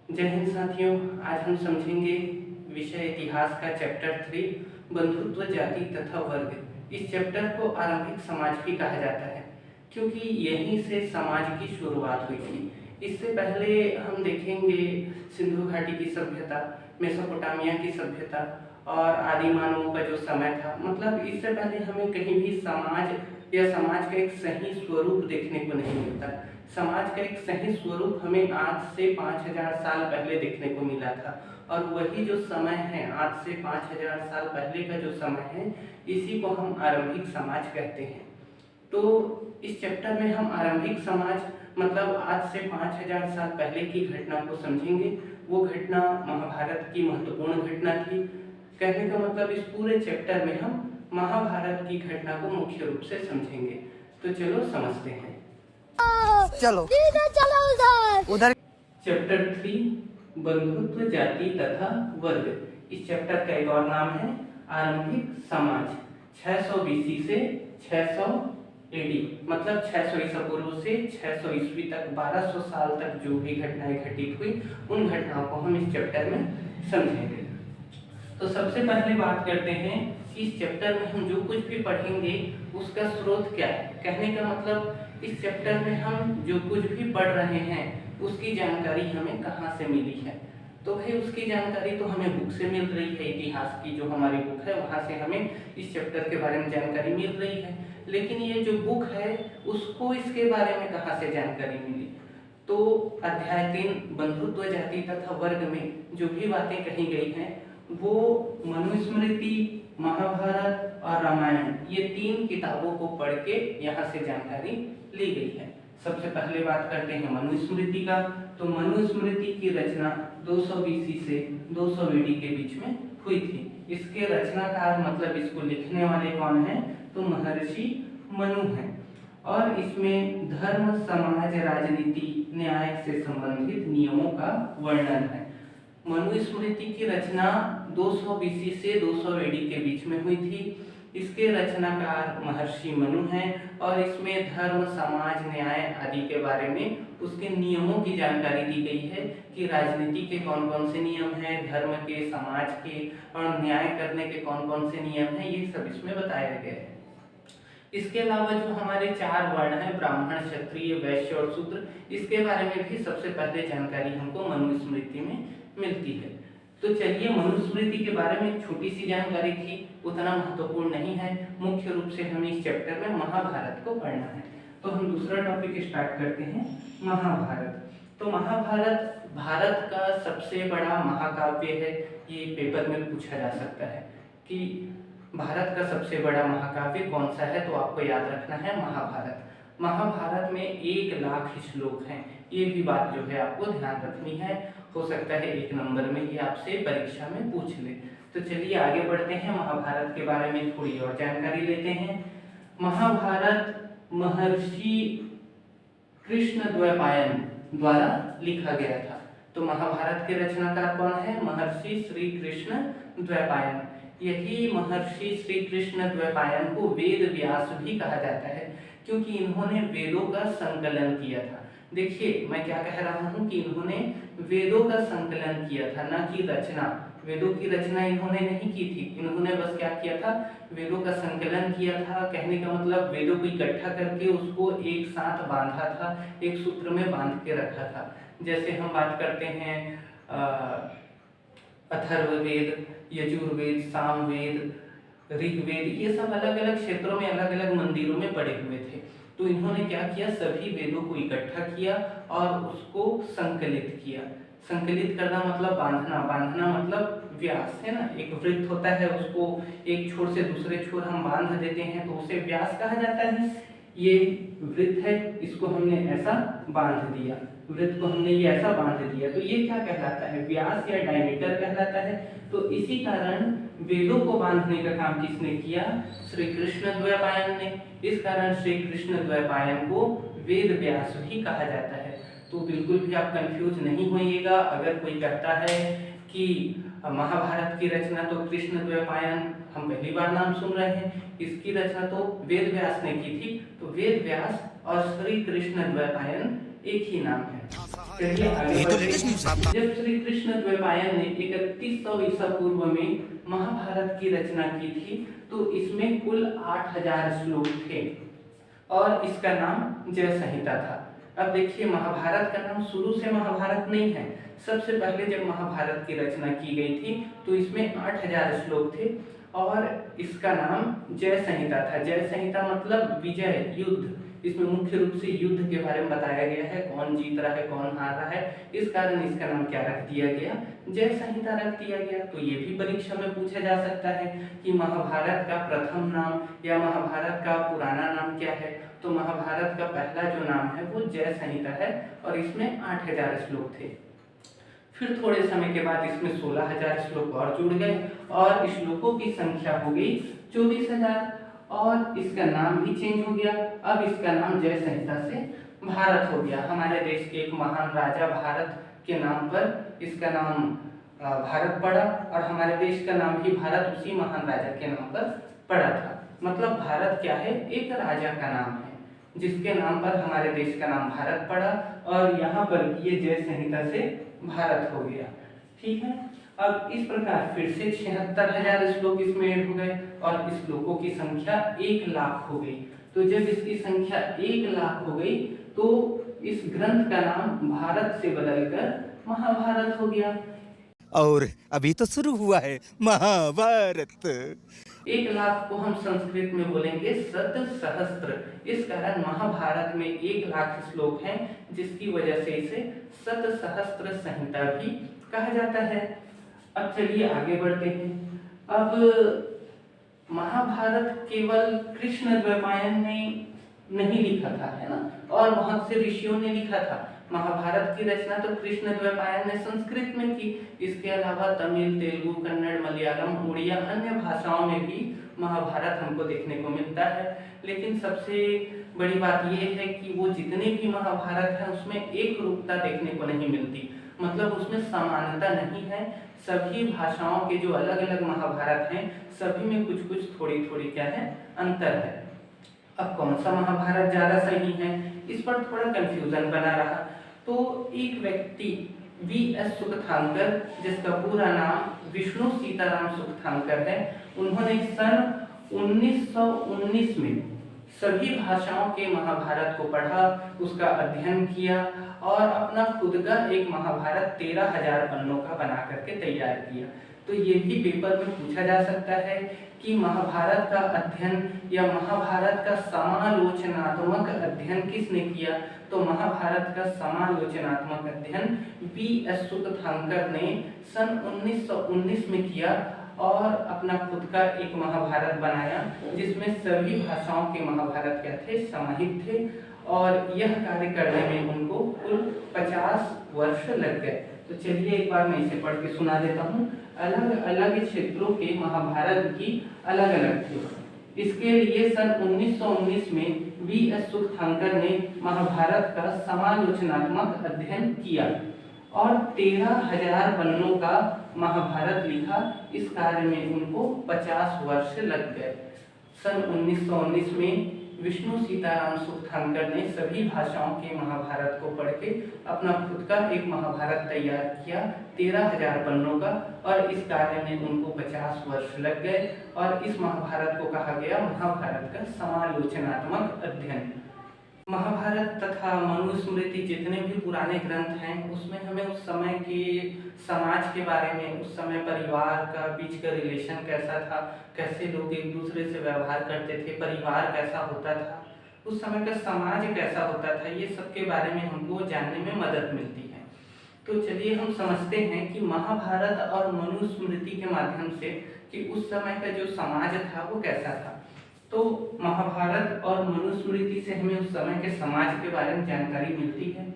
जय हिंद साथियों। आज हम समझेंगे विषय इतिहास का चैप्टर 3 बंधुत्व जाति तथा वर्ग। इस चैप्टर को आरंभिक समाज भी कहा जाता है क्योंकि यहीं से समाज की शुरुआत हुई थी। इससे पहले हम देखेंगे सिंधु घाटी की सभ्यता, मेसोपोटामिया की सभ्यता और आदि मानवों का जो समय था। मतलब इससे पहले हमें कहीं भी समाज या समाज का एक सही स्वरूप देखने को नहीं मिलता। समाज का एक सही स्वरूप हमें आज से 5000 साल पहले देखने को मिला था और वही जो समय है आज से 5000 साल पहले का जो समय है, इसी को हम आरंभिक समाज कहते हैं। तो इस चैप्टर में हम आरंभिक समाज मतलब आज से 5000 साल पहले की घटना को समझेंगे। वो घटना महाभारत की महत्वपूर्ण घटना थी। कहने का मतलब इस पूरे चैप्टर में हम महाभारत की घटना को मुख्य रूप से समझेंगे। तो चलो समझते हैं। चलो चलो उधर। चैप्टर 3 बंधुत्व जाति तथा वर्ग। इस चैप्टर का एक और नाम है आरंभिक समाज। 600 बीसी से 600 एडी मतलब 600 ईसा पूर्व से 600 ईस्वी तक 1200 साल तक जो भी घटनाएं घटित हुई, उन घटनाओं को हम इस चैप्टर में समझेंगे। तो सबसे पहले बात करते हैं कि इस चैप्टर में हम जो कुछ भी पढ़ेंगे उसका स्रोत क्या है। कहने का मतलब इस चैप्टर में हम जो कुछ भी पढ़ रहे हैं उसकी जानकारी हमें कहाँ से मिली है। तो भाई उसकी जानकारी तो हमें बुक से मिल रही है। इतिहास की जो हमारी बुक है वहाँ से हमें इस चैप्टर के बारे में जानकारी मिल रही है। लेकिन ये जो बुक है उसको इसके बारे में कहाँ से जानकारी मिली। तो अध्याय 3 बंधुत्व जाति तथा वर्ग में जो भी बातें कही गई हैं वो मनुस्मृति, महाभारत और रामायण, ये 3 किताबों को पढ़ के यहाँ से जानकारी ली गई है। सबसे पहले बात करते हैं मनुस्मृति का। तो मनुस्मृति की रचना 200 बीसी से 200 एडी के बीच में हुई थी। इसके रचनाकार मतलब इसको लिखने वाले कौन हैं, तो महर्षि मनु हैं। और इसमें धर्म, समाज, राजनीति, न्याय से संबंधित नियमों का वर्णन है। मनुस्मृति की रचना 200 बीसी से 200 एडी के बीच में हुई थी। इसके रचनाकार महर्षि मनु हैं और इसमें धर्म, समाज, न्याय आदि के बारे में उसके नियमों की जानकारी दी गई है कि राजनीति के कौन कौन से नियम हैं, धर्म के, समाज के और न्याय करने के कौन कौन से नियम हैं, ये सब इसमें बताया गया है। इसके अलावा जो हमारे 4 वर्ण हैं, ब्राह्मण, क्षत्रिय, वैश्य और शूद्र, इसके बारे में भी सबसे पहले जानकारी हमको मनुस्मृति में मिलती है। तो चलिए मनुस्मृति के बारे में छोटी सी जानकारी थी, उतना महत्वपूर्ण नहीं है। मुख्य रूप से हमें इस चैप्टर में महाभारत को पढ़ना है। तो हम दूसरा टॉपिक स्टार्ट करते हैं, महाभारत। तो महाभारत भारत का सबसे बड़ा महाकाव्य है। ये पेपर में पूछा जा सकता है कि भारत का सबसे बड़ा महाकाव्य कौन सा है, तो आपको याद रखना है महाभारत। महाभारत में 1 लाख श्लोक हैं। ये भी बात जो है आपको ध्यान रखनी है। हो सकता है 1 नंबर में ये आपसे परीक्षा में पूछ ले। तो चलिए आगे बढ़ते हैं, महाभारत के बारे में थोड़ी और जानकारी लेते हैं। महाभारत महर्षि कृष्णद्वैपायन द्वारा लिखा गया था। तो महाभारत के रचनाकार कौन है, महर्षि श्री कृष्ण द्वैपायन। यही महर्षि श्री कृष्ण द्वैपायन को वेद व्यास भी कहा जाता है क्योंकि इन्होंने वेदों का संकलन किया था। देखिए मैं क्या कह रहा हूँ कि इन्होंने वेदों का संकलन किया था, ना कि रचना। वेदों की रचना इन्होंने नहीं की थी, इन्होंने बस क्या किया था, वेदों का संकलन किया था। कहने का मतलब वेदों को इकट्ठा करके उसको एक साथ बांधा था, एक सूत्र में बांध के रखा था। जैसे हम बात करते हैं अथर्ववेद, यजुर्वेद, सामवेद, ऋग्वेद, ये सब अलग अलग क्षेत्रों में, अलग अलग मंदिरों में पड़े हुए थे। तो इन्होंने क्या किया, सभी वेदों को इकट्ठा किया और उसको संकलित किया। संकलित करना मतलब बांधना, बांधना मतलब व्यास, है ना। एक वृत्त होता है, उसको एक छोर से दूसरे छोर हम बांध देते हैं तो उसे व्यास कहा जाता है। ये वृत्त है, इसको हमने ऐसा बांध दिया, वृत्त को हमने ये ऐसा बांध दिया, तो ये क्या कहलाता है, व्यास या डायमीटर कहलाता है। तो इसी कारण वेदों को बांधने का काम किसने किया, श्री कृष्ण द्वैपायन ने। इस कारण श्री कृष्ण द्वैपायन को वेद व्यास भी कहा जाता है। तो बिल्कुल भी आप कंफ्यूज नहीं होइएगा अगर कोई कहता है कि महाभारत की रचना तो कृष्ण द्वैपायन, हम पहली बार नाम सुन रहे हैं, इसकी रचना तो वेद व्यास ने की थी। तो वेद व्यास और श्री कृष्ण द्वैपायन एक ही नाम है। चलिए आगे ये तो बढ़ते लेटेस्ट न्यूज़ है। हैं। जब श्री कृष्ण द्वैपायन ने 3100 ईसा पूर्व में महाभारत की रचना की थी, तो इसमें कुल 8000 श्लोक थे और इसका नाम जय संहिता था। अब देखिए, महाभारत का नाम शुरू से महाभारत नहीं है। सबसे पहले जब महाभारत की रचना की गई थी तो इसमें 8000 श्लोक थे और इसका नाम जय संहिता था। जय संहिता मतलब विजय, युद्ध। इसमें मुख्य रूप से युद्ध के बारे में बताया गया है, कौन जीत रहा है, कौन हार रहा है। इस कारण इसका नाम क्या रख दिया गया, जय संहिता रख दिया गया। तो ये भी परीक्षा में पूछा जा सकता है कि महाभारत का प्रथम नाम या महाभारत का पुराना नाम क्या है। तो महाभारत का पहला जो नाम है वो जय संहिता है और इसमें 8000 श्लोक थे। फिर थोड़े समय के बाद इसमें 16000 श्लोक और जुड़ गए और श्लोकों की संख्या हो गई 24000 और इसका नाम भी चेंज हो गया। अब इसका नाम जय संहिता से भारत हो गया। हमारे देश के एक महान राजा भारत के नाम पर इसका नाम भारत पड़ा और हमारे देश का नाम भी भारत उसी महान राजा के नाम पर पड़ा था। मतलब भारत क्या है, एक राजा का नाम है जिसके नाम पर हमारे देश का नाम भारत पड़ा और यहाँ पर ये जय संहिता से भारत हो गया। ठीक है, अब इस प्रकार फिर से 76000 श्लोक इसमें ऐड हो गए और इस श्लोकों की संख्या 1,00,000 हो गई। तो जब इसकी संख्या 1,00,000 हो गई तो इस ग्रंथ का नाम भारत से बदलकर महाभारत हो गया। और अभी तो शुरू हुआ है महाभारत। 1,00,000 को हम संस्कृत में बोलेंगे शत सहस्त्र। इस कारण महाभारत में 1,00,000 श्लोक हैं, जिसकी वजह से इसे शत सहस्त्र संहिता भी कहा जाता है। अब चलिए आगे बढ़ते हैं। अब महाभारत केवल कृष्ण द्वैपायन ने नहीं लिखा था, है ना, और बहुत से ऋषियों ने लिखा था। महाभारत की रचना तो कृष्ण द्वैपायन ने संस्कृत में की। इसके अलावा तमिल, तेलुगु, कन्नड़, मलयालम, उड़िया अन्य भाषाओं में भी महाभारत हमको देखने को मिलता है। लेकिन सबसे बड़ी बात यह है कि वो जितने भी महाभारत हैं उसमें एक रूपता देखने को नहीं मिलती, मतलब उसमें समानता नहीं है। सभी भाषाओं के जो अलग अलग महाभारत हैं सभी में कुछ कुछ थोड़ी थोड़ी क्या है, अंतर है। अब कौन सा महाभारत ज्यादा सही है, इस पर थोड़ा कंफ्यूजन बना रहा। तो एक व्यक्ति V.S. सुकथांकर, जिसका पूरा नाम विष्णु सीताराम सुकथांकर है, उन्होंने सन 1919 में सभी भाषाओं के महाभारत को पढ़ा, उसका अध्ययन किया और अपना खुद का एक महाभारत 13,000 पन्नों का बना करके तैयार किया। तो ये भी पेपर में पूछा जा सकता है कि महाभारत का अध्ययन या महाभारत का समालोचनात्मक अध्ययन किसने किया। तो महाभारत का समालोचनात्मक अध्ययन V.S. सुकथांकर ने सन 1919 में किया और अपना खुद का एक महाभारत बनाया जिसमें सभी भाषाओं के महाभारत क्या थे, समाहित थे। और यह कार्य करने में उनको कुल 50 वर्ष लग गए। तो चलिए एक बार मैं इसे पढ़ के सुना देता हूँ। अलग अलग क्षेत्रों के महाभारत की अलग अलग थे। इसके लिए सन 1919 में V.S. सुकथांकर ने महाभारत का समालोचनात्मक अध्ययन किया और 13,000 पन्नों का महाभारत लिखा। इस कार्य में उनको 50 वर्ष लग गए। सन 1919 में विष्णु सीताराम सुकथांकर ने सभी भाषाओं के महाभारत को पढ़ के अपना खुद का एक महाभारत तैयार किया 13,000 पन्नों का और इस कार्य में उनको 50 वर्ष लग गए और इस महाभारत को कहा गया महाभारत का समालोचनात्मक अध्ययन। महाभारत तथा मनुस्मृति जितने भी पुराने ग्रंथ हैं उसमें हमें उस समय के समाज के बारे में, उस समय परिवार का बीच का रिलेशन कैसा था, कैसे लोग एक दूसरे से व्यवहार करते थे, परिवार कैसा होता था, उस समय का समाज कैसा होता था, ये सब के बारे में हमको जानने में मदद मिलती है। तो चलिए हम समझते हैं कि महाभारत और मनुस्मृति के माध्यम से कि उस समय का जो समाज था वो कैसा था। तो महाभारत और मनुस्मृति से हमें उस समय के समाज के बारे में जानकारी मिलती है।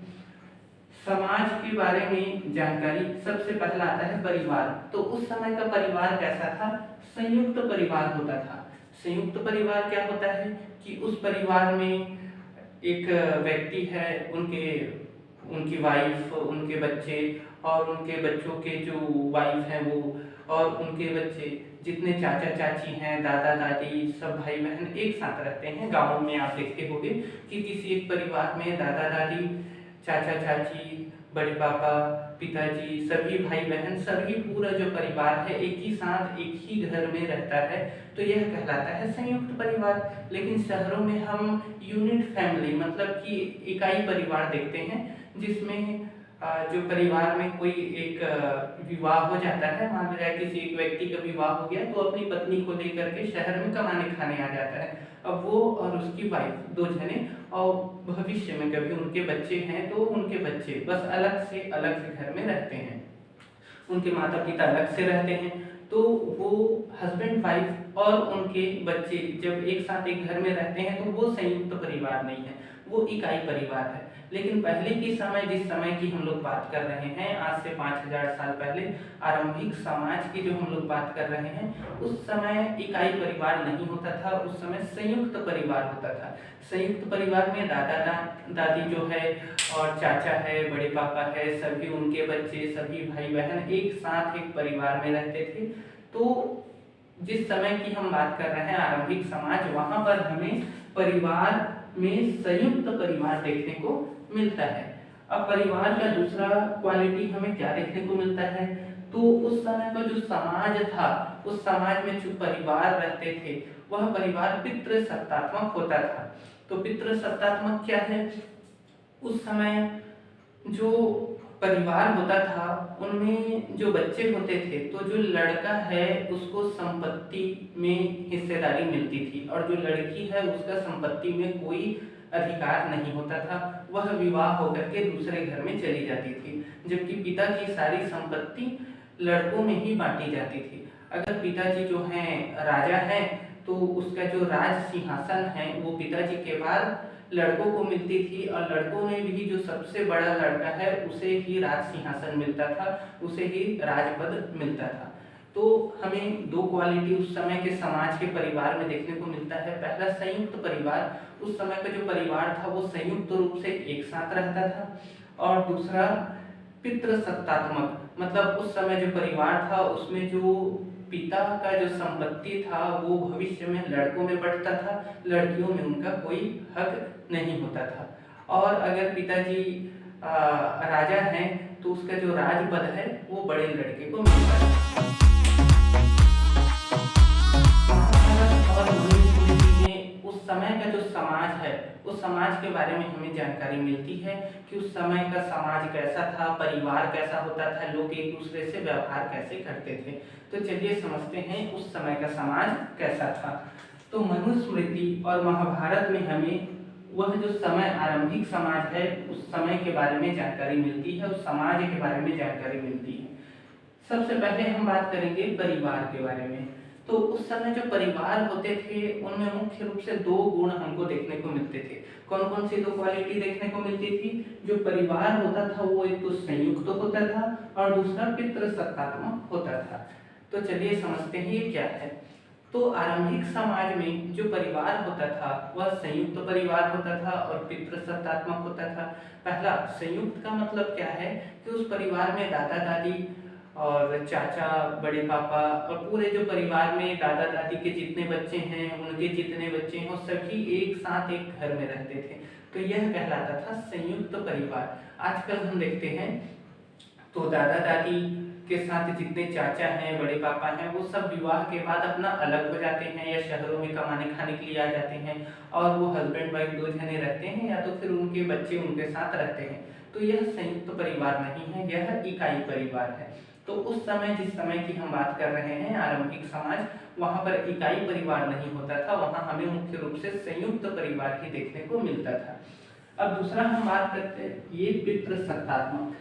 समाज के बारे में जानकारी सबसे पहला आता है परिवार। तो उस समय का परिवार कैसा था, संयुक्त परिवार होता था। संयुक्त परिवार क्या होता है कि उस परिवार में एक व्यक्ति है, उनकी वाइफ, उनके बच्चे और उनके बच्चों के जो वाइफ हैं वो, और उनके बच्चे, जितने चाचा चाची हैं, दादा दादी, सब भाई बहन एक साथ रहते हैं। गाँव में आप देखते होंगे कि किसी एक परिवार में दादा दादी, चाचा चाची, बड़े पापा, पिताजी, सभी भाई बहन, सभी पूरा जो परिवार है एक ही साथ एक ही घर में रहता है, तो यह कहलाता है संयुक्त परिवार। लेकिन शहरों में हम यूनिट फैमिली मतलब कि इकाई परिवार देखते हैं, जिसमें जो परिवार में कोई एक विवाह हो जाता है, मान लिया किसी एक व्यक्ति का विवाह हो गया तो अपनी पत्नी को लेकर के शहर में कमाने खाने आ जाता है। अब वो और उसकी वाइफ दो जने, और भविष्य में कभी उनके बच्चे हैं तो उनके बच्चे बस अलग से घर में रहते हैं, उनके माता पिता अलग से रहते हैं। तो वो हस्बैंड वाइफ और उनके बच्चे जब एक साथ एक घर में रहते हैं तो वो संयुक्त परिवार नहीं है, वो इकाई परिवार है। लेकिन पहले की समय, जिस समय की हम लोग बात कर रहे हैं, आज से 5000 साल पहले आरंभिक समाज की जो हम लोग बात कर रहे हैं, उस समय इकाई परिवार नहीं होता था, उस समय संयुक्त परिवार होता था। संयुक्त परिवार में दादा दादी जो है और चाचा है, बड़े पापा है, सभी उनके बच्चे, सभी भाई बहन एक साथ एक परिवार में रहते थे। तो जिस समय की हम बात कर रहे हैं आरंभिक समाज, वहां पर हमें परिवार में संयुक्त परिवार देखने को मिलता है। अब परिवार का दूसरा क्वालिटी हमें क्या देखने को मिलता है, तो उस समय का जो समाज था, उस समाज में जो परिवार रहते थे वह परिवार पितृसत्तात्मक होता था। तो पितृसत्तात्मक क्या है, उस समय जो परिवार होता था उनमें जो बच्चे होते थे, तो जो लड़का है उसको संपत्ति में हिस्सेदारी मिलती थी, और जो लड़की है उसका संपत्ति में कोई अधिकार नहीं होता था, वह विवाह होकर के दूसरे घर में चली जाती थी। जबकि पिता की सारी संपत्ति लड़कों में ही बांटी जाती थी। अगर पिताजी जो हैं राजा हैं तो उसका जो राज सिंहासन है वो पिताजी के बाद लड़कों को मिलती थी, और लड़कों में भी जो सबसे बड़ा लड़का है उसे ही राज सिंहासन मिलता था, उसे ही राजपद मिलता था। तो हमें दो क्वालिटी उस समय के समाज के परिवार में देखने को मिलता है। पहला संयुक्त परिवार, उस समय का जो परिवार था वो संयुक्त रूप से एक साथ रहता था, और दूसरा पितृसत्तात्मक, मतलब उस समय जो परिवार था उसमें जो पिता का जो संपत्ति था वो भविष्य में लड़कों में बंटता था, लड़कियों में उनका कोई हक नहीं होता था। और अगर पिताजी राजा हैं तो उसका जो राजपद है वो बड़े लड़के को मिलता है। महाभारत और मनुस्मृति में उस समय का जो समाज है उस समाज के बारे में हमें जानकारी मिलती है कि उस समय का समाज कैसा था, परिवार कैसा होता था, लोग एक दूसरे से व्यवहार कैसे करते थे। तो चलिए समझते हैं उस समय का समाज कैसा था। तो मनुस्मृति और महाभारत में हमें वह जो समय आरंभिक समाज है उस समय के बारे में जानकारी मिलती है, उस समाज के बारे में जानकारी मिलती है। सबसे पहले हम बात करेंगे परिवार के बारे में। तो उस समय जो परिवार होते थे उनमें मुख्य रूप से दो गुण हमको देखने को मिलते थे। कौन कौन सी दो क्वालिटी देखने को मिलती थी? जो परिवार होता था वो एक तो संयुक्त होता था और दूसरा पितृसत्तात्मक होता था। तो चलिए समझते हैं ये क्या है। तो आरंभिक समाज में जो परिवार होता था वह संयुक्त परिवार होता था और पितृसत्तात्मक होता था। पहला, संयुक्त का मतलब क्या है कि उस परिवार में दादा दादी और चाचा, बड़े पापा और पूरे जो परिवार में दादा दादी के जितने बच्चे हैं, उनके जितने बच्चे हैं, वो सभी एक साथ एक घर में रहते थे। तो यह कहलाता था संयुक्त परिवार। आजकल हम देखते हैं तो दादा दादी के साथ जितने चाचा हैं, बड़े पापा हैं, वो सब विवाह के बाद अपना अलग हो जाते हैं या शहरों में कमाने खाने के लिए आ जाते हैं, और वो हस्बैंड वाइफ दो जने रहते हैं या तो फिर उनके बच्चे उनके साथ रहते हैं। तो यह संयुक्त परिवार नहीं है, यह इकाई परिवार है। तो उस समय, जिस समय की हम बात कर रहे हैं आरंभिक समाज, वहां पर इकाई परिवार नहीं होता था, वहां हमें मुख्य रूप से संयुक्त परिवार ही देखने को मिलता था। अब दूसरा हम बात करते हैं ये पितृसत्तात्मक।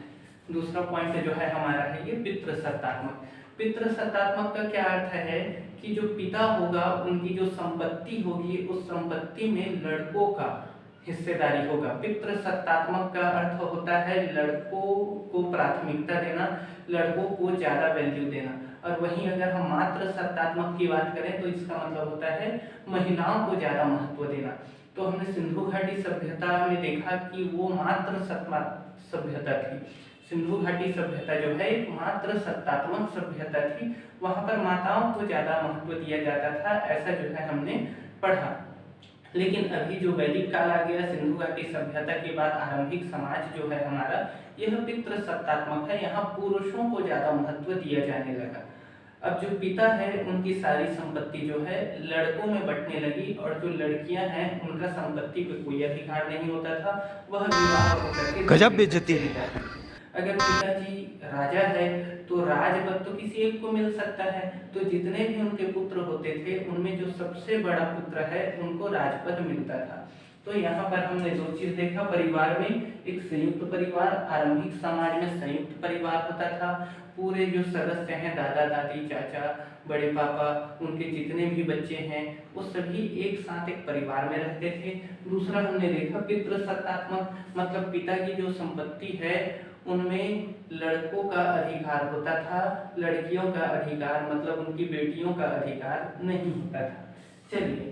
दूसरा पॉइंट जो है हमारा है ये पितृसत्तात्मक। पितृसत्तात्मक का क्या अर्थ है कि जो पिता होगा उनकी जो संपत्ति होगी उस संपत्ति में लड़कों का हिस्सेदारी होगा। पितृसत्तात्मक का अर्थ होता है लड़कों को प्राथमिकता देना, लड़कों को ज्यादा वैल्यू देना। और वहीं अगर हम मात्र सत्तात्मक की बात करें तो इसका मतलब होता है महिलाओं को ज्यादा महत्व देना। तो हमने सिंधु घाटी सभ्यता में देखा कि वो मात्र सभ्यता थी। सिंधु घाटी सभ्यता जो है एक मात्र सत्तात्मक सभ्यता थी, वहां पर माताओं को ज्यादा महत्व दिया जाता था, ऐसा जो है हमने पढ़ा। लेकिन अभी जो वैदिक काल आ गया, सिंधु घाटी सभ्यता के बाद आरंभिक समाज जो है हमारा, यह पितृसत्तात्मक है। यहाँ पुरुषों को ज्यादा महत्व दिया जाने लगा। अब जो पिता है उनकी सारी संपत्ति जो है लड़कों में बंटने लगी, और जो लड़कियां हैं उनका संपत्ति पे कोई अधिकार नहीं होता था, वह विवाह होकर के गजब बेइज्जती है। अगर पिताजी राजा है तो राजपद तो किसी एक को मिल सकता है, तो जितने भी उनके पुत्र होते थे उनमें जो सबसे बड़ा पुत्र है उनको राजपद मिलता था। तो यहाँ पर हमने दो चीज देखा, परिवार में एक संयुक्त परिवार, आरंभिक समाज में संयुक्त परिवार होता था। पूरे जो सदस्य हैं, दादा दादी, चाचा, बड़े पापा, उनके जितने भी बच्चे हैं वो सभी एक साथ एक परिवार में रहते थे। दूसरा हमने देखा पितृसत्तात्मक, मतलब पिता की जो संपत्ति है उनमें लड़कों का अधिकार होता था, लड़कियों का अधिकार मतलब उनकी बेटियों का अधिकार नहीं होता था। चलिए,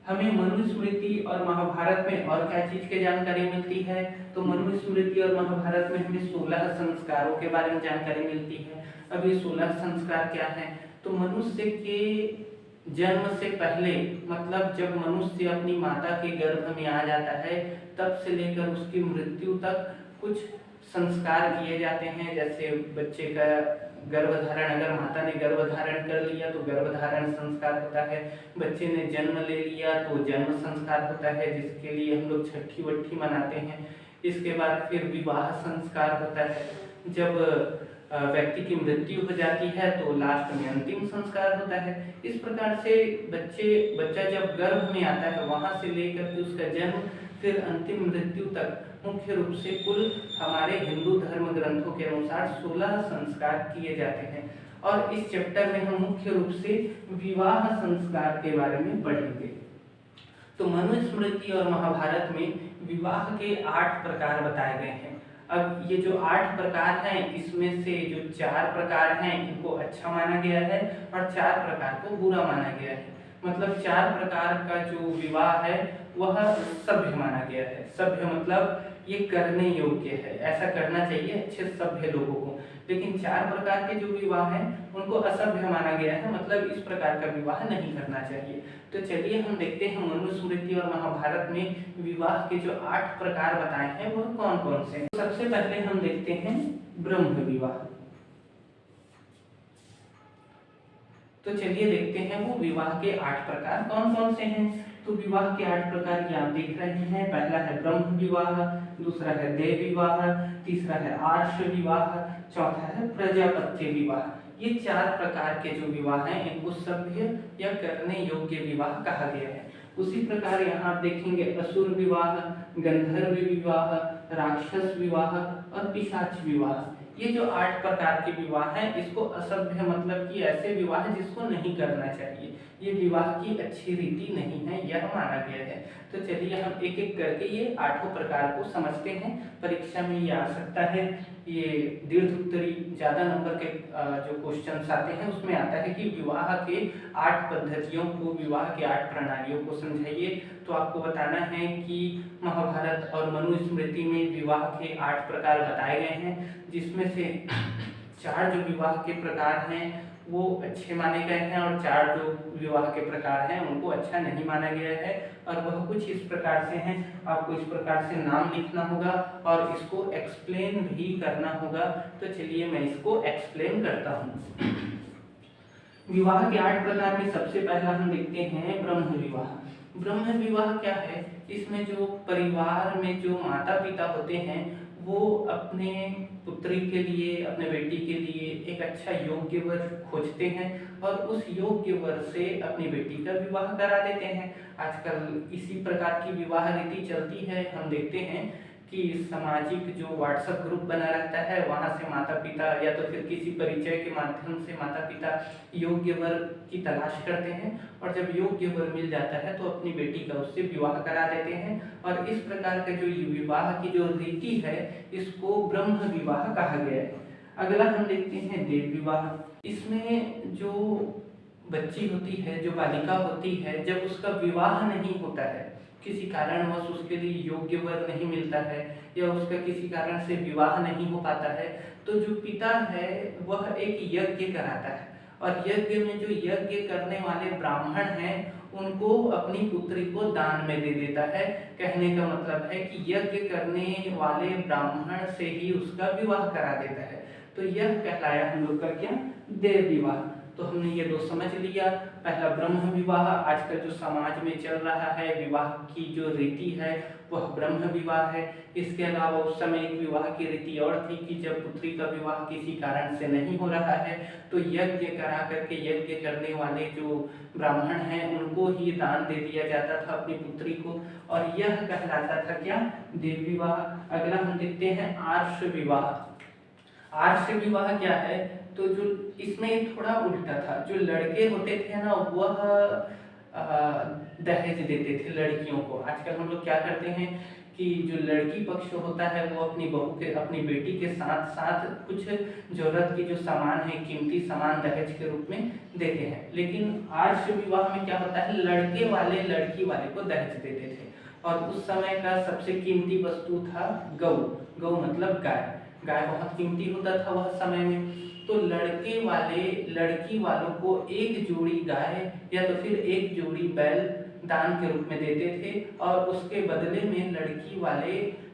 हमें मनुस्मृति और महाभारत में और क्या चीज की जानकारी मिलती है? तो मनुस्मृति और महाभारत में हमें 16 संस्कारों के बारे में जानकारी मिलती है। अब ये 16 संस्कार क्या हैं? तो मनुष्य के जन्म से पहले, मतलब जब मनुष्य अपनी माता के गर्भ में आ जाता है, तब से लेकर उसकी मृत्यु तक कुछ संस्कार किए जाते हैं। जैसे बच्चे का गर्भधारण, अगर माता ने गर्भधारण कर लिया तो गर्भधारण संस्कार होता है। बच्चे ने जन्म ले लिया तो जन्म संस्कार होता है, जिसके लिए हम लोग छठी वट्ठी मनाते हैं। इसके बाद फिर विवाह संस्कार होता है। जब व्यक्ति की मृत्यु हो जाती है तो लास्ट में अंतिम संस्कार होता है। इस प्रकार से बच्चा जब गर्भ में आता है वहां से लेकर के उसका जन्म फिर अंतिम मृत्यु तक मुख्य रूप से कुल हमारे हिंदू धर्म ग्रंथों के अनुसार 16 संस्कार किए जाते हैं। और इस चैप्टर में हम मुख्य रूप से विवाह संस्कार के बारे में पढ़ेंगे। तो मनुस्मृति और महाभारत में विवाह के 8 प्रकार बताए गए हैं। अब ये जो 8 प्रकार हैं, इसमें से जो 4 प्रकार हैं इनको अच्छा माना गया है और 4 प्रकार को बुरा माना गया है। मतलब 4 प्रकार का जो विवाह है वह सभ्य माना गया है। सभ्य मतलब ये करने योग्य है, ऐसा करना चाहिए अच्छे सभ्य लोगों को। लेकिन 4 प्रकार के जो विवाह हैं उनको असभ्य माना गया है, मतलब इस प्रकार का विवाह नहीं करना चाहिए। तो चलिए हम देखते हैं मनुस्मृति और महाभारत में विवाह के जो 8 प्रकार बताए हैं वह कौन कौन से हैं। सबसे पहले हम देखते हैं ब्रह्म विवाह। तो चलिए देखते हैं वो विवाह के 8 प्रकार कौन कौन से हैं। तो विवाह के 8 प्रकार की आप देख रहे हैं। पहला है ब्रह्म विवाह, दूसरा है देव विवाह, तीसरा है आर्ष विवाह, चौथा है प्रजापत्य विवाह। ये 4 प्रकार के जो विवाह हैं इनको सभ्य या करने योग्य विवाह कहा गया है। उसी प्रकार यहाँ आप देखेंगे असुर विवाह, गंधर्व विवाह, राक्षस विवाह और पिशाच विवाह। ये जो 8 प्रकार के विवाह हैं इसको असभ्य मतलब कि ऐसे विवाह जिसको नहीं करना चाहिए, ये विवाह की अच्छी रीति नहीं है, यह माना गया है। तो चलिए हम एक एक करके ये 8 प्रकार को समझते हैं। परीक्षा में ये आ सकता है, ये दीर्घ उत्तरी ज्यादा नंबर के जो क्वेश्चंस आते हैं उसमें आता है कि विवाह के 8 पद्धतियों को, विवाह के 8 प्रणालियों को समझाइए। तो आपको बताना है कि महाभारत और मनुस्मृति में विवाह के 8 प्रकार बताए गए हैं, जिसमें से 4 जो विवाह के प्रकार हैं वो अच्छे माने गए हैं और 4 जो विवाह के प्रकार हैं उनको अच्छा नहीं माना गया है। और वह कुछ इस प्रकार से हैं, आपको इस प्रकार से नाम लिखना होगा और इसको एक्सप्लेन भी करना होगा। तो चलिए मैं इसको एक्सप्लेन करता हूँ। विवाह के 8 प्रकार में सबसे पहला हम देखते हैं ब्रह्म विवाह। ब्रह्म विवाह क्या है? इसमें जो परिवार में जो माता पिता होते हैं वो अपने पुत्री के लिए, अपने बेटी के लिए एक अच्छा योग्य वर खोजते हैं और उस योग्य वर से अपनी बेटी का विवाह करा देते हैं। आजकल इसी प्रकार की विवाह रीति चलती है। हम देखते हैं कि सामाजिक जो व्हाट्सएप ग्रुप बना रहता है वहाँ से माता पिता या तो फिर किसी परिचय के माध्यम से माता पिता योग्य वर की तलाश करते हैं और जब योग्य वर मिल जाता है तो अपनी बेटी का उससे विवाह करा देते हैं। और इस प्रकार का जो विवाह की जो रीति है इसको ब्रह्म विवाह कहा गया है। अगला हम देखते हैं देव विवाह। इसमें जो बच्ची होती है, जो बालिका होती है, जब उसका विवाह नहीं होता है, किसी कारणवश उसके लिए योग्य वर नहीं मिलता है या उसका किसी कारण से विवाह नहीं हो पाता है, तो जो पिता है वह एक यज्ञ कराता है और यज्ञ में जो यज्ञ करने वाले ब्राह्मण हैं उनको अपनी पुत्री को दान में दे देता है। कहने का मतलब है कि यज्ञ करने वाले ब्राह्मण से ही उसका विवाह करा देता है। तो यह कहलाया हम लोग का क्या, देव विवाह। तो हमने ये दो समझ लिया। पहला ब्रह्म विवाह, आजकल जो समाज में चल रहा है विवाह की जो रीति है वह ब्रह्म विवाह है। इसके अलावा उस समय एक विवाह की रीति और थी कि जब पुत्री का विवाह किसी कारण से नहीं हो रहा है तो यज्ञ करा करके यज्ञ करने वाले जो ब्राह्मण हैं उनको ही दान दे दिया जाता था अपनी पुत्री को, और यह कहलाता था क्या, देव विवाह। अगला हम देखते हैं आर्ष विवाह। आर्ष विवाह क्या है, तो जो इसमें थोड़ा उल्टा था। जो लड़के होते थे ना वह दहेज देते थे लड़कियों को। आजकल हम लोग क्या करते हैं कि जो लड़की पक्ष होता है वो अपनी बहू के, अपनी बेटी के साथ साथ कुछ जरूरत की जो सामान है, कीमती सामान दहेज के रूप में देते हैं। लेकिन आर्ष विवाह में क्या होता है, लड़के वाले लड़की वाले को दहेज देते थे। और उस समय का सबसे कीमती वस्तु था गौ। गौ मतलब गाय। गाय बहुत कीमती होता था वह समय में। तो लड़के वाले लड़की वालों को एक जोड़ी गाय या तो फिर एक जोड़ी बैल दान के रूप में देते थे, और उसके बदले में लड़की वाले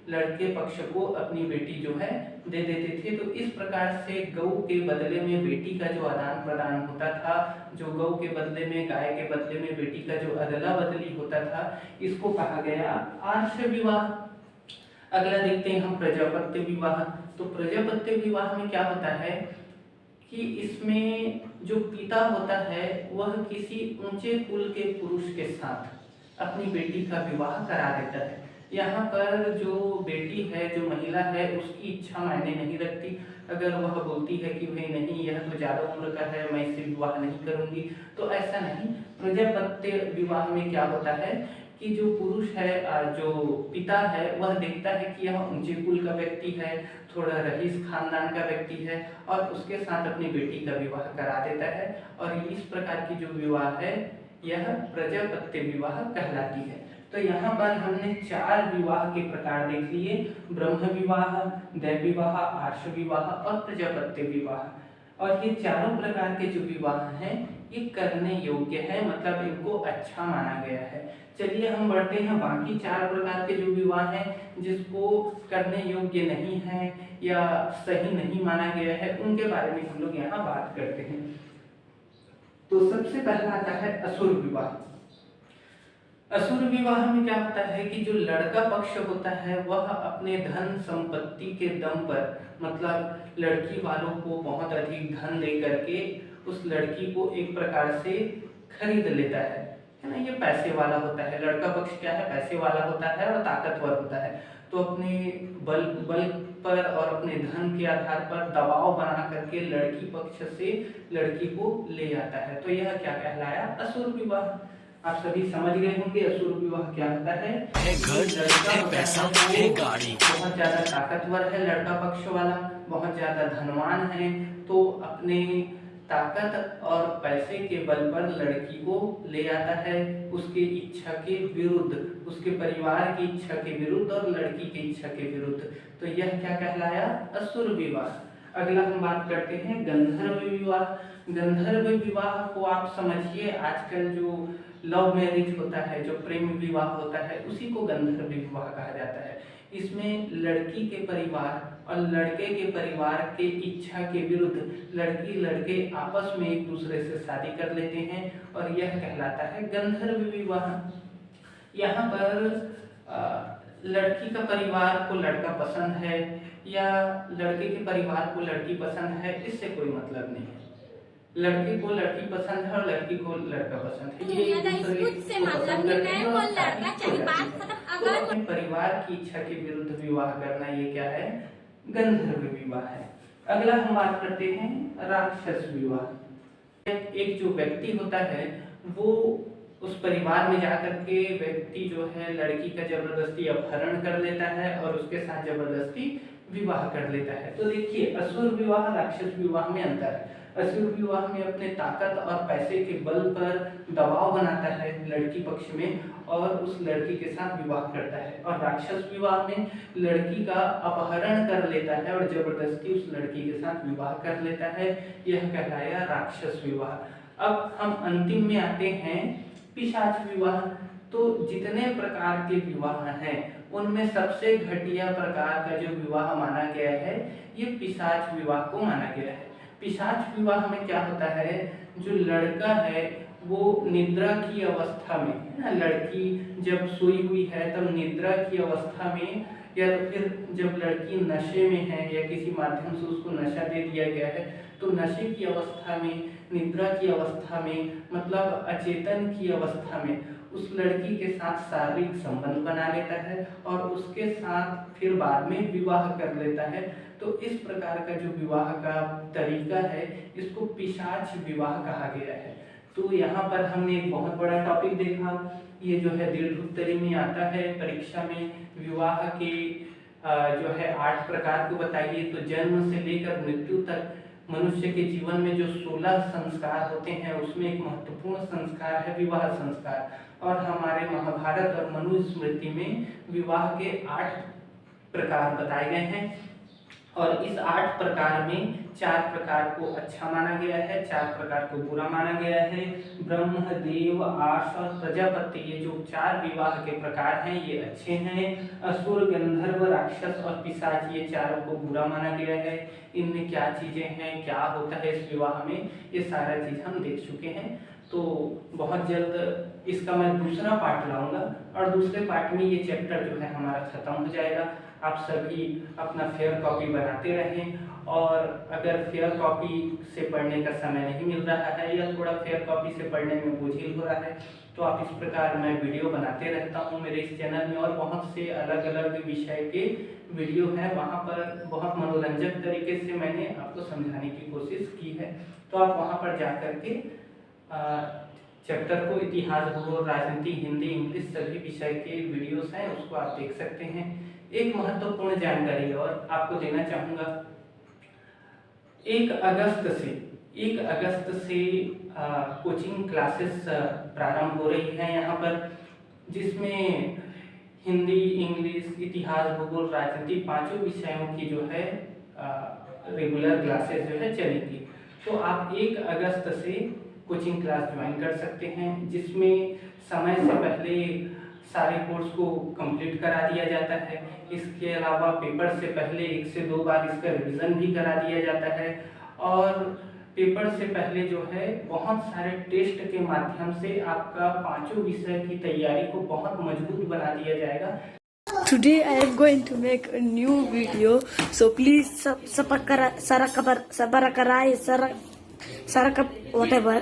लड़के पक्ष को अपनी बेटी जो है दे देते थे। तो इस प्रकार से गौ के बदले में बेटी का जो आदान प्रदान होता था, जो गौ के बदले में गाय के बदले में बेटी का जो अदला बदली होता था, इसको कहा गया आर्ष विवाह। अगला देखते हैं हम प्रजापत्य विवाह। तो प्रजापत्य विवाह में क्या होता है कि इसमें जो पिता होता है वह किसी ऊंचे कुल के पुरुष के साथ अपनी बेटी का विवाह करा देता है। यहाँ पर जो बेटी है, जो महिला है, उसकी इच्छा मायने नहीं रखती। अगर वह बोलती है कि भाई नहीं, यह तो ज़्यादा उम्र का है, मैं इससे विवाह नहीं करूँगी, तो ऐसा नहीं। प्रजापत्य विवाह में क्या होता है कि जो पुरुष है, जो पिता है, वह देखता है कि यह ऊंचे कुल का व्यक्ति है, थोड़ा रईस खानदान का व्यक्ति है, और उसके साथ अपनी बेटी का विवाह करा देता है। और इस प्रकार की जो विवाह है यह प्रजापत्य विवाह कहलाती है। तो यहाँ पर हमने 4 विवाह के प्रकार देख लिए, ब्रह्म विवाह, देव विवाह, आर्ष विवाह और प्रजापत्य विवाह। और ये चारों प्रकार के जो विवाह हैं ये करने योग्य है, मतलब इनको अच्छा माना गया है। चलिए हम बढ़ते हैं बाकी 4 प्रकार के जो विवाह हैं जिसको करने योग्य नहीं है या सही नहीं माना गया है, उनके बारे में हम लोग यहाँ बात करते हैं। तो सबसे पहला आता है असुर विवाह। असुर विवाह में क्या होता है कि जो लड़का पक्ष होता है वह अपने धन संपत्ति के दम पर, मतलब लड़की वालों को बहुत अधिक धन दे करके उस लड़की को एक प्रकार से खरीद लेता है ना। ये पैसे वाला होता है। लड़का पक्ष क्या है, पैसे वाला होता है और ताकतवर होता है। तो अपने बल पर और अपने धन के आधार पर दबाव बना करके लड़की पक्ष से लड़की को ले आता है। तो यह क्या कहलाया, असुर विवाह। आप सभी समझ गए होंगे असुर विवाह क्या होता है। घर है, पैसा है, गाड़ी, बहुत ज्यादा ताकतवर है लड़का पक्ष वाला, बहुत ज्यादा धनवान है, तो अपने ताकत और पैसे के बल पर लड़की को ले आता है, उसकी इच्छा के विरुद्ध, उसके परिवार की इच्छा के विरुद्ध और लड़की की इच्छा के विरुद्ध। तो यह क्या कहलाया, असुर विवाह। अगला हम बात करते हैं गंधर्व विवाह। गंधर्व विवाह को आप समझिए, आजकल जो लव मैरिज होता है, जो प्रेम विवाह होता है, उसी को गंधर्व विवाह कहा जाता है। इसमें लड़की के परिवार और लड़के के परिवार के इच्छा के विरुद्ध लड़की लड़के आपस में एक दूसरे से शादी कर लेते हैं, और यह कहलाता है गंधर्व विवाह। यहाँ पर लड़की का परिवार को लड़का पसंद है या लड़के के परिवार को लड़की पसंद है, इससे कोई मतलब नहीं है। लड़के को लड़की पसंद है और लड़की को लड़का पसंद है, ये एक दूसरे को पसंद करते हैं और शादी हो जाती है। तो अपने परिवार की इच्छा के विरुद्ध विवाह करना ये क्या है, गंधर्व विवाह है। अगला हम बात करते हैं राक्षस विवाह। एक जो व्यक्ति होता है वो उस परिवार में जाकर के व्यक्ति जो है लड़की का जबरदस्ती अपहरण कर लेता है और उसके साथ जबरदस्ती विवाह कर लेता है। तो देखिए, असुर विवाह राक्षस विवाह में अंतर है। असुर विवाह में अपने ताकत और पैसे के बल पर दबाव बनाता है लड़की पक्ष में और उस लड़की के साथ विवाह करता है, और राक्षस विवाह में लड़की का अपहरण कर लेता है और जबरदस्ती उस लड़की के साथ विवाह कर लेता है। यह कहलाया राक्षस विवाह। अब हम अंतिम में आते हैं पिशाच विवाह। तो जितने प्रकार के विवाह हैं उनमें सबसे घटिया प्रकार का जो विवाह माना गया है, ये पिशाच विवाह को माना गया है। पिशाच विवाह में क्या होता है, जो लड़का है वो निद्रा की अवस्था में है ना, लड़की जब सोई हुई है तब निद्रा की अवस्था में, या फिर जब लड़की नशे में है या किसी माध्यम से उसको नशा दे दिया गया है, तो नशे की अवस्था में, निद्रा की अवस्था में, मतलब अचेतन की अवस्था में उस लड़की के साथ शारीरिक संबंध बना लेता है और उसके साथ फिर बाद में विवाह कर लेता है। तो इस प्रकार का जो विवाह का तरीका है, इसको पिशाच विवाह कहा गया है। तो यहाँ पर हमने एक बहुत बड़ा टॉपिक देखा, ये जो है दीर्घ उत्तरी में आता है परीक्षा में, विवाह के जो है 8 प्रकार को बताइए। तो जन्म से लेकर मृत्यु तक मनुष्य के जीवन में जो 16 संस्कार होते हैं उसमें एक महत्वपूर्ण संस्कार है विवाह संस्कार, और हमारे महाभारत और मनुस्मृति में विवाह के 8 प्रकार बताए गए हैं। और इस 8 प्रकार में 4 प्रकार को अच्छा माना गया है, 4 प्रकार को बुरा माना गया है। ब्रह्म, देव, आर्ष और प्रजापति, ये जो 4 विवाह के प्रकार हैं ये अच्छे हैं। असुर, गंधर्व, राक्षस और पिशाच, ये चारों को बुरा माना गया है। इनमें क्या चीजें हैं, क्या होता है इस विवाह में, ये सारा चीज हम देख चुके हैं। तो बहुत जल्द इसका मैं दूसरा पार्ट लाऊंगा और दूसरे पार्ट में ये चैप्टर जो है हमारा खत्म हो जाएगा। आप सभी अपना फेयर कॉपी बनाते रहें, और अगर फेयर कॉपी से पढ़ने का समय नहीं मिल रहा है या थोड़ा फेयर कॉपी से पढ़ने में बोझिल हो रहा है, तो आप इस प्रकार मैं वीडियो बनाते रहता हूँ मेरे इस चैनल में, और बहुत से अलग अलग विषय के वीडियो हैं, वहाँ पर बहुत मनोरंजक तरीके से मैंने आपको समझाने की कोशिश की है। तो आप वहाँ पर जा कर के चैप्टर को इतिहास, भूगोल, राजनीति, हिंदी, इंग्लिश सभी विषय के वीडियोस हैं, उसको आप देख सकते हैं। एक महत्वपूर्ण जानकारी और आपको देना चाहूँगा, 1 अगस्त से कोचिंग क्लासेस प्रारंभ हो रही हैं यहाँ पर, जिसमें हिंदी, इंग्लिश, इतिहास, भूगोल, राजनीति 5 विषयों की जो है रेगुलर क्लासेस जो है चलेंगी। तो आप 1 अगस्त से कोचिंग क्लास ज्वाइन कर सकते हैं, जिसमें समय से पहले सारे कोर्स को कंप्लीट करा दिया जाता है। इसके अलावा पेपर से पहले 1 से 2 बार इसका रिवीजन भी करा दिया जाता है, और पेपर से पहले जो है बहुत सारे टेस्ट के माध्यम से आपका 5 विषय की तैयारी को बहुत मजबूत बना दिया जाएगा। Today I am going to make a new video, so please subscribe, whatever.